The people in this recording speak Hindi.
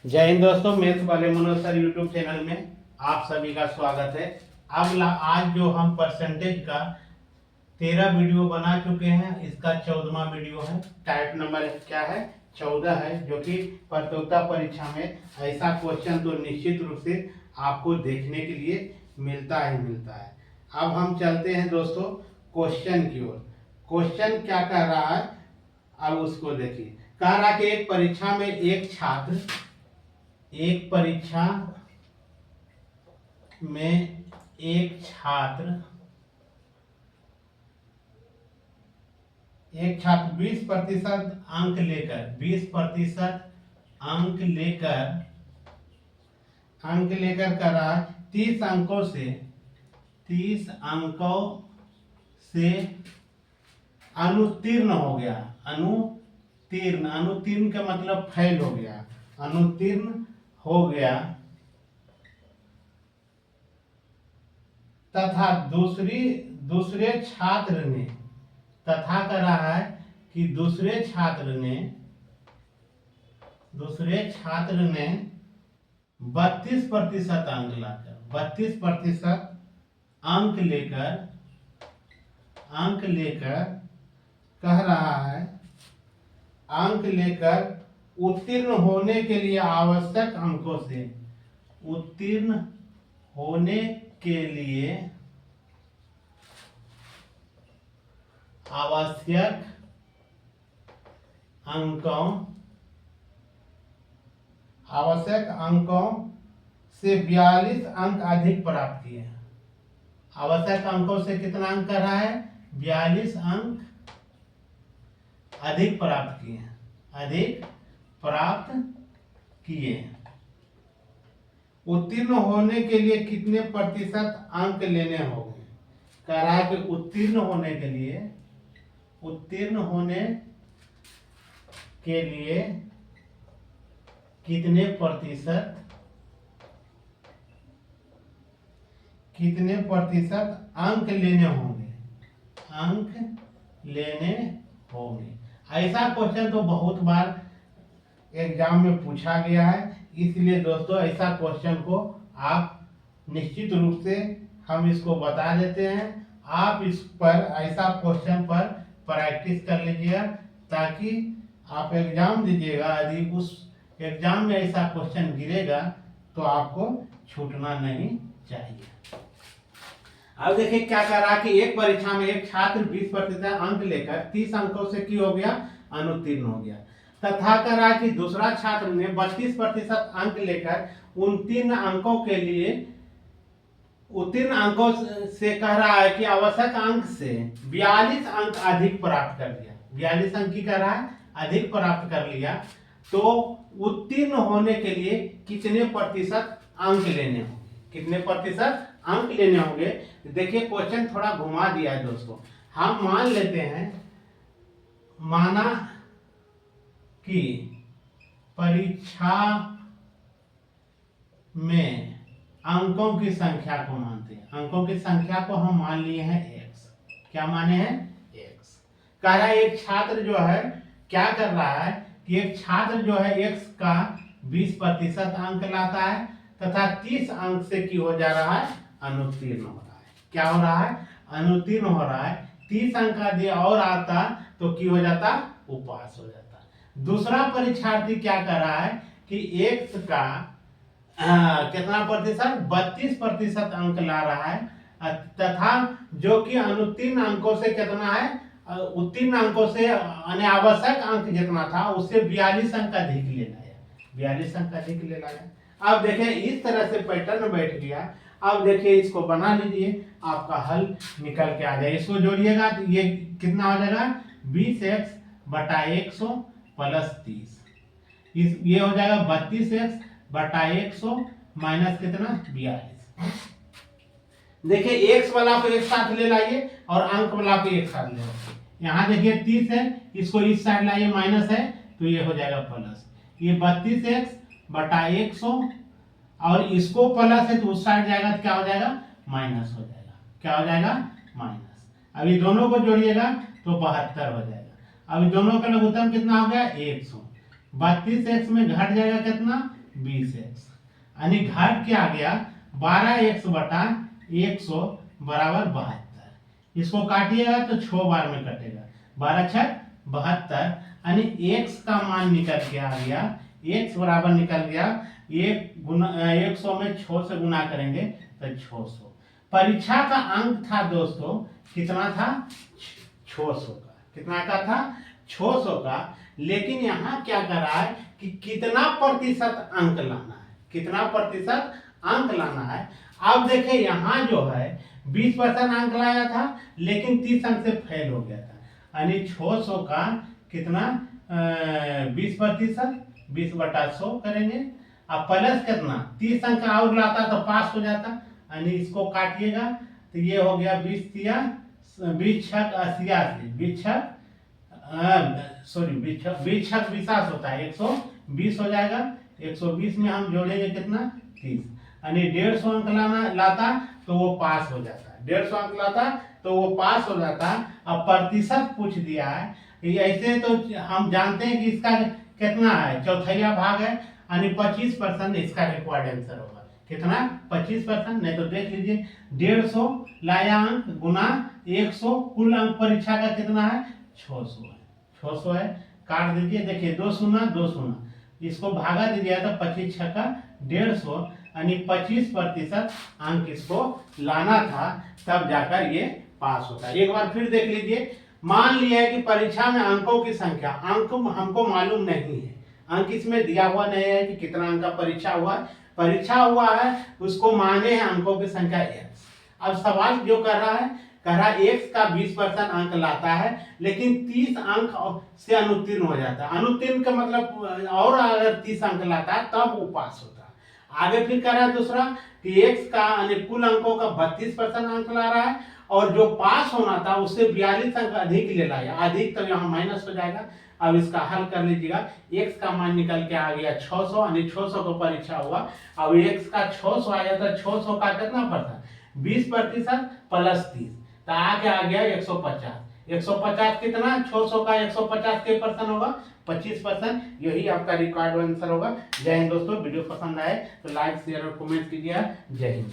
जय हिंद दोस्तों, मैथ्स वाले मनोज सर यूट्यूब चैनल में आप सभी का स्वागत है। आज जो हम परसेंटेज का 13 वीडियो बना चुके हैं, इसका 14वां वीडियो है। टाइप नंबर क्या है? 14 है, जो कि प्रतियोगिता परीक्षा में ऐसा क्वेश्चन तो निश्चित रूप से आपको देखने के लिए मिलता ही मिलता है। अब हम चलते हैं दोस्तों क्वेश्चन की ओर। क्वेश्चन क्या कह रहा है, अब उसको देखिए। कह रहा कि एक परीक्षा में एक छात्र एक परीक्षा में एक छात्र 20% अंक लेकर 20% अंक लेकर करा 30 अंकों से अनुत्तीर्ण हो गया। अनुत्तीर्ण का मतलब फेल हो गया, अनुत्तीर्ण हो गया तथा दूसरे छात्र ने, तथा कर रहा है कि दूसरे छात्र ने 32% अंक लाकर 32% अंक लेकर कह रहा है, अंक लेकर उत्तीर्ण होने के लिए आवश्यक अंकों से, उत्तीर्ण होने के लिए आवश्यक अंकों से 42 अंक अधिक प्राप्त किए। आवश्यक अंकों से कितना अंक कर रहा है? 42 अंक अधिक प्राप्त किए। उत्तीर्ण होने के लिए कितने प्रतिशत अंक लेने होंगे? कह रहा है कि उत्तीर्ण होने के लिए कितने प्रतिशत अंक लेने होंगे। ऐसा क्वेश्चन तो बहुत बार एग्जाम में पूछा गया है, इसलिए दोस्तों ऐसा क्वेश्चन को आप निश्चित रूप से हम इसको बता देते हैं। आप इस पर ऐसा क्वेश्चन पर प्रैक्टिस कर लीजिएगा, ताकि आप एग्जाम दीजिएगा, यदि उस एग्जाम में ऐसा क्वेश्चन गिरेगा तो आपको छूटना नहीं चाहिए। अब देखिए क्या कर रहा है कि एक परीक्षा में एक छात्र 20% अंक लेकर 30 अंकों से की हो गया, अनुत्तीर्ण हो गया। तथा कर रहा है कि दूसरा छात्र ने 32% अंक लेकर उत्तीर्ण अंकों से कह रहा है कि आवश्यक अंक से 42 अंक अधिक प्राप्त कर लिया। 42 अंक की कह रहा है अधिक प्राप्त कर लिया, तो उत्तीर्ण होने के लिए कितने प्रतिशत अंक लेने होंगे? कितने प्रतिशत अंक लेने होंगे? देखिए क्वेश्चन थोड़ा घुमा दिया है दोस्तों। हम मान लेते हैं, माना कि परीक्षा में अंकों की संख्या को मानते हैं, अंकों की संख्या को हम मान लिए हैं x। क्या माने हैं? x। कह रहा है एक छात्र जो है क्या कर रहा है कि एक छात्र जो है x का 20% अंक लाता है तथा 30 अंक से की हो जा रहा है, अनुत्तीर्ण हो रहा है। क्या हो रहा है? अनुत्तीर्ण हो रहा है। 30 अंक यदि और आता तो की हो जाता, उपास हो जाता। दूसरा परीक्षार्थी क्या कर रहा है कि x का कितना प्रतिशत? 32% अंक ला रहा है, तथा जो कि अनुत्तीर्ण अंकों से कितना है, उत्तीर्ण अंकों से अनावश्यक अंक जितना था उससे 42 अंक अधिक लेना है, 42 अंक अधिक लेना है। अब देखिए इस तरह से पैटर्न बैठ गया। अब देखिए इसको बना लीजिए, आपका हल निकल के आ जाए। इसको जोड़िएगा तो ये कितना हो जाएगा? 20x बटा 100 प्लस 30, ये हो जाएगा 32x बटा 100 माइनस कितना? 42। देखिए x वाला को एक साथ ले लाइए और अंक वाला को एक साथ ले लाइए। यहाँ देखिए 30 है, इसको इस साइड लाइए, माइनस है तो ये हो जाएगा प्लस। ये 32x बटा 100 और इसको प्लस है तो उस साइड जाएगा तो क्या हो जाएगा? माइनस हो जाएगा। क्या हो जाएगा? माइनस। अभी दोनों को जोड़िएगा तो 72 हो जाएगा। अभी दोनों का लघुत्तम कितना हो गया? 100। 32x में घट जाएगा कितना? 20x, यानी घट क्या आ गया 12x बटा 100 बराबर 72। इसको काटिएगा तो 6 बार में कटेगा, 12 छक 72, यानी x का मान निकल के आ गया, x बराबर निकल गया 100 में 6 से गुना करेंगे तो 600। परीक्षा का अंक था दोस्तों कितना था 600 का, कितना का था 600 का। लेकिन यहाँ क्या कर रहा है कि कितना प्रतिशत अंक लाना है, कितना प्रतिशत अंक लाना है। अब देखिए यहाँ जो है 20% अंक लाया था लेकिन 30 अंक से फेल हो गया था, यानी 600 का कितना 20%, 20/100 करेंगे। अब प्लस कितना 30 अंक और लाता तो पास हो जाता, यानी इसको काटिएगा तो ये हो गया 20 छक 88, 20 छक 20 होता है 120 हो जाएगा। 120 में हम जोड़ेंगे कितना 30, यानी 150 अंक लाता तो वो पास हो जाता, 150 अंक लाता तो वो पास हो जाता। अब प्रतिशत पूछ दिया है, ऐसे तो हम जानते हैं कि इसका कितना है चौथाई भाग है, यानी 25% इसका रिक्वायर्ड आंसर होगा। कितना 25%, नहीं तो देख लीजिए 150 लाया अंक गुना 100, कुल अंक परीक्षा का कितना है 600 है, 600 है। काट दीजिए, देखिए 2 शून्य 2 शून्य, इसको भागा दीजिए तो 25 छक्का 150, यानी 25% अंक इसको लाना था, तब जाकर ये पास होता है। एक बार फिर देख लीजिए, मान लिया है कि परीक्षा में अंकों की संख्या, अंक हमको मालूम नहीं है, अंक इसमें दिया हुआ नहीं है कि कितना अंक का परीक्षा हुआ, परीक्षा हुआ है उसको माने हैं अंकों की संख्या x। अब सवाल जो कर रहा है, कह रहा है x का 20% अंक लाता है लेकिन 30 अंक से अनुत्तीर्ण हो जाता है। अनुत्तीर्ण का मतलब और अगर 30 अंक लाता है तब वो पास होता है। आगे फिर कह रहा है दूसरा कि x का यानी कुल अंकों का 32% अंक ला रहा है और जो पास होना था उससे 42 अंक अधिक ले लाया, अधिक तो यहाँ माइनस हो जाएगा। अब इसका हल कर लीजिएगा, x का मान निकल के आ गया 600, यानी 600 को परीक्षा हुआ। अब x का 600 आया था, 600 का कितना परसेंट 20% प्लस 30, तो आगे आ गया 150। 150 कितना 600 का 150 के परसेंट होगा 25%, यही आपका रिक्वायर्ड आंसर होगा। जय हिंद दोस्तों, वीडियो पसंद आए तो लाइक शेयर और कमेंट कीजिए। जय हिंद।